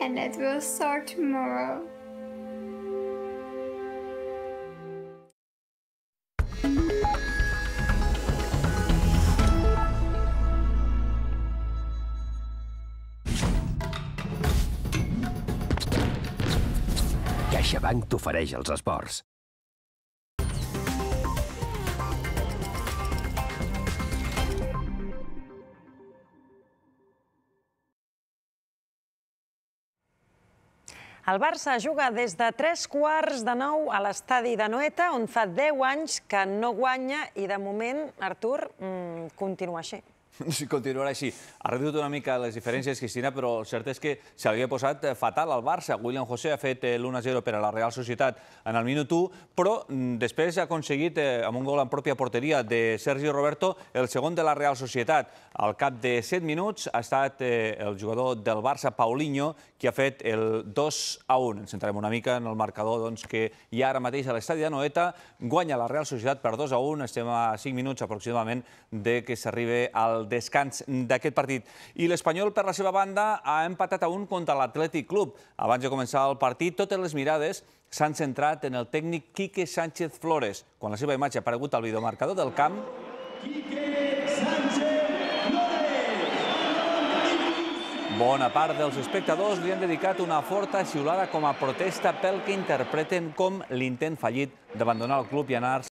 and it will start tomorrow. CaixaBank t'ofereix els esports. El Barça juga des de 8:45 a l'estadi d'Anoeta, on fa 10 anys que no guanya i, de moment, Artur, continua així. Sí, continuarà així. Ha reduït una mica les diferències, Cristina, però el cert és que se l'havia posat fatal al Barça. William José ha fet l'1-0 per a la Real Societat en el minut 1, però després ha aconseguit, amb un gol en pròpia porteria de Sergi Roberto, el segon de la Real Societat. Al cap de 7 minuts ha estat el jugador del Barça, Paulinho, qui ha fet el 2-1. Ens centrarem una mica en el marcador que hi ha ara mateix a l'estadi d'Anoeta. Guanya la Real Societat per 2-1. Estem a 5 minuts aproximadament de que s'arribi al descans d'aquest partit. I l'Espanyol, per la seva banda, ha empatat a 1 contra l'Atlètic Club. Abans de començar el partit, totes les mirades s'han centrat en el tècnic Quique Sánchez Flores. Quan la seva imatge ha aparegut al videomarcador del camp, bona part dels espectadors li han dedicat una forta xiulada com a protesta pel que interpreten com l'intent fallit d'abandonar el club i anar